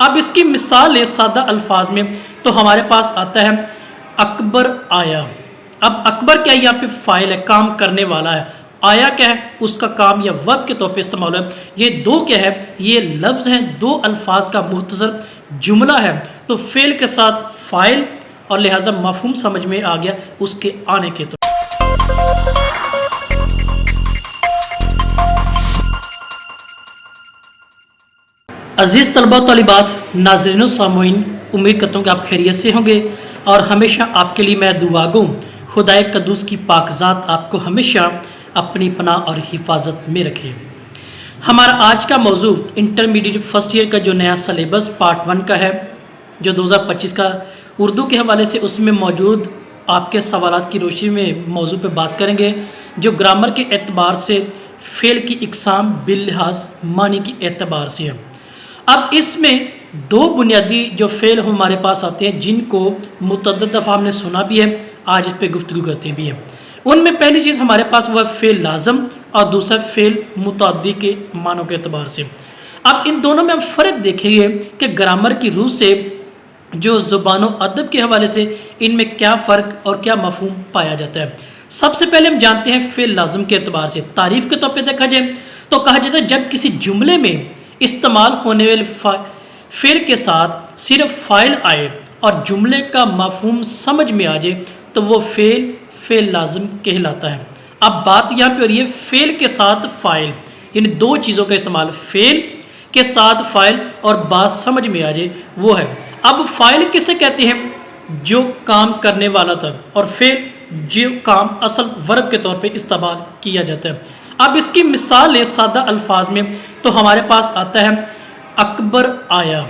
اب اس کی مثال ہے سادہ الفاظ میں تو ہمارے پاس آتا ہے اکبر آیا. اب اکبر کیا یہاں پہ فاعل ہے، کام کرنے والا ہے. آیا کیا ہے، اس کا کام یا ورب کے طور پہ استعمال ہے. یہ دو کیا ہے، یہ لفظ ہیں، دو الفاظ کا مختصر جملہ ہے. تو فعل کے ساتھ فاعل اور لہٰذا مفہوم سمجھ میں آ گیا اس کے آنے کے طور. عزیز طلبہ و طالبات، ناظرین و سامعین، امید کرتا ہوں کہ آپ خیریت سے ہوں گے اور ہمیشہ آپ کے لیے میں دعا گو خدائے قدوس کی پاک ذات آپ کو ہمیشہ اپنی پناہ اور حفاظت میں رکھے. ہمارا آج کا موضوع انٹرمیڈیٹ فرسٹ ایئر کا جو نیا سلیبس پارٹ 1 کا ہے، جو 2025 کا اردو کے حوالے سے اس میں موجود آپ کے سوالات کی روشنی میں موضوع پہ بات کریں گے، جو گرامر کے اعتبار سے فعل کی اقسام باللحاظ معنی کے اعتبار سے ہے. اب اس میں دو بنیادی جو فعل ہمارے پاس آتے ہیں جن کو متعدد دفعہ ہم نے سنا بھی ہے، آج اس پہ گفتگو کرتے بھی ہیں. ان میں پہلی چیز ہمارے پاس وہ فعل لازم اور دوسرا فعل متعدی کے معنوں کے اعتبار سے. اب ان دونوں میں ہم فرق دیکھیں گے کہ گرامر کی روح سے جو زبان و ادب کے حوالے سے ان میں کیا فرق اور کیا مفہوم پایا جاتا ہے. سب سے پہلے ہم جانتے ہیں فعل لازم کے اعتبار سے. تعریف کے طور پہ دیکھا جائے تو کہا جاتا ہے جب کسی جملے میں استعمال ہونے والے فعل کے ساتھ صرف فاعل آئے اور جملے کا مفہوم سمجھ میں آ جائے تو وہ فعل لازم کہلاتا ہے. اب بات یہاں پہ ہو رہی ہے فعل کے ساتھ فاعل، یعنی دو چیزوں کا استعمال، فعل کے ساتھ فاعل اور بات سمجھ میں آ جائے وہ ہے. اب فاعل کسے کہتے ہیں؟ جو کام کرنے والا تھا، اور فعل جو کام اصل ورب کے طور پہ استعمال کیا جاتا ہے. اب اس کی مثال ہے سادہ الفاظ میں تو ہمارے پاس آتا ہے اکبر آیا.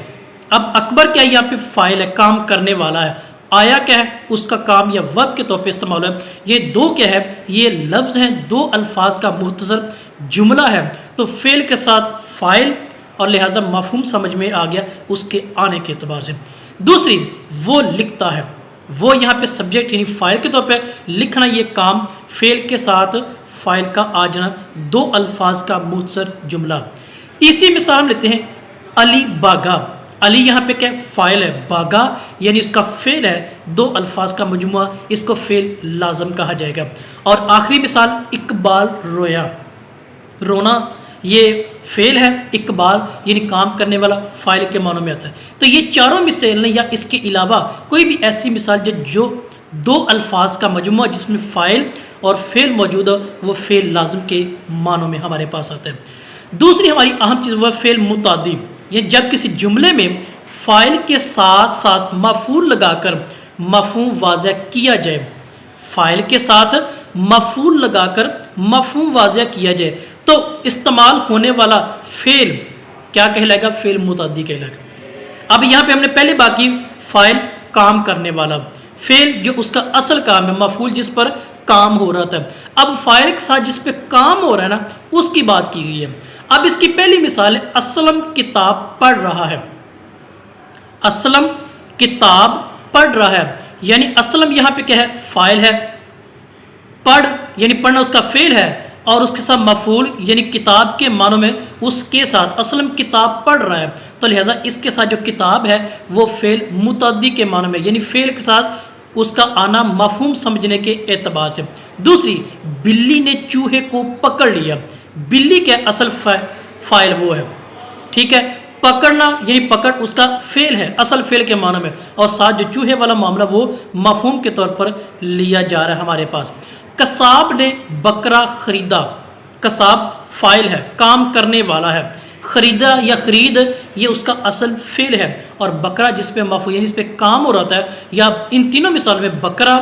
اب اکبر کیا یہاں پہ فاعل ہے، کام کرنے والا ہے. آیا کیا ہے، اس کا کام یا ورب کے طور پہ استعمال ہے. یہ دو کیا ہے، یہ لفظ ہیں، دو الفاظ کا مختصر جملہ ہے. تو فعل کے ساتھ فاعل اور لہٰذا مفہوم سمجھ میں آ گیا اس کے آنے کے اعتبار سے. دوسری، وہ لکھتا ہے. وہ یہاں پہ سبجیکٹ یعنی فاعل کے طور پہ لکھنا، یہ کام فعل کے ساتھ فاعل کا آ جانا، دو الفاظ کا مختصر جملہ. تیسری مثال ہم لیتے ہیں علی باغا. علی یہاں پہ کیا فاعل ہے، باغا یعنی اس کا فعل ہے، دو الفاظ کا مجموعہ، اس کو فعل لازم کہا جائے گا. اور آخری مثال اقبال رویا. رونا یہ فعل ہے، اقبال یعنی کام کرنے والا فاعل کے معنوں میں آتا ہے. تو یہ چاروں مثالیں یا اس کے علاوہ کوئی بھی ایسی مثال جو دو الفاظ کا مجموعہ جس میں فاعل اور فعل موجود ہے وہ فعل لازم کے معنوں میں ہمارے پاس آتا ہے. دوسری ہماری اہم چیز وہ فعل متعدی، یہ جب کسی جملے میں فاعل کے ساتھ ساتھ مفعول لگا کر مفہوم واضح کیا جائے. فاعل کے ساتھ مفعول لگا کر مفہوم واضح کیا جائے تو استعمال ہونے والا فعل کیا کہلائے گا، فعل متعدی کہلائے گا. اب یہاں پہ ہم نے پہلے بات کی فاعل کام کرنے والا، فعل جو اس کا اصل کام ہے، مفعول جس پر کام ہو رہا تھا. اب فاعل کے ساتھ جس پہ کام ہو رہا ہے نا اس کی بات کی گئی ہے. اب اس کی پہلی مثال ہے اسلم کتاب پڑھ رہا ہے. اسلم کتاب پڑھ رہا ہے، یعنی اسلم یہاں پہ کیا ہے، فاعل ہے. پڑھ یعنی پڑھنا اس کا فعل ہے اور اس کے ساتھ مفعول یعنی کتاب کے معنوں میں اس کے ساتھ اسلم کتاب پڑھ رہا ہے. تو لہٰذا اس کے ساتھ جو کتاب ہے وہ فعل متعدی کے معنوں میں یعنی فعل کے ساتھ اس کا آنا مفہوم سمجھنے کے اعتبار سے. دوسری، بلی نے چوہے کو پکڑ لیا. بلی کے اصل فاعل وہ ہے، ٹھیک ہے. پکڑنا یعنی پکڑ اس کا فعل ہے، اصل فعل کے معنوں میں، اور ساتھ جو چوہے والا معاملہ وہ مفہوم کے طور پر لیا جا رہا ہے ہمارے پاس. قصاب نے بکرا خریدا. قصاب فاعل ہے، کام کرنے والا ہے. خریدا یا خرید یہ اس کا اصل فعل ہے، اور بکرا جس پہ مفعول یعنی اس پہ کام ہو رہا ہے، یا ان تینوں مثال میں بکرا،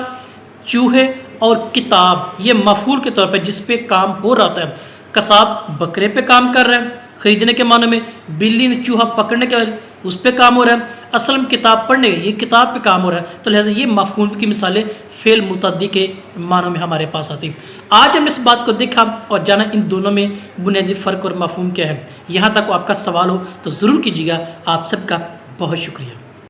چوہے اور کتاب یہ مفعول کے طور پہ جس پہ کام ہو رہا ہے. قصاب بکرے پہ کام کر رہا ہے خریدنے کے معنی میں، بلی نے چوہا پکڑنے کے اس پہ کام ہو رہا ہے، اصل کتاب پڑھنے یہ کتاب پہ کام ہو رہا ہے. تو لہٰذا یہ مفعول کی مثالیں فعل متعدی کے معنوں میں ہمارے پاس آتی. آج ہم اس بات کو دیکھا اور جانا ان دونوں میں بنیادی فرق اور مفہوم کیا ہے. یہاں تک آپ کا سوال ہو تو ضرور کیجیے گا. آپ سب کا بہت شکریہ.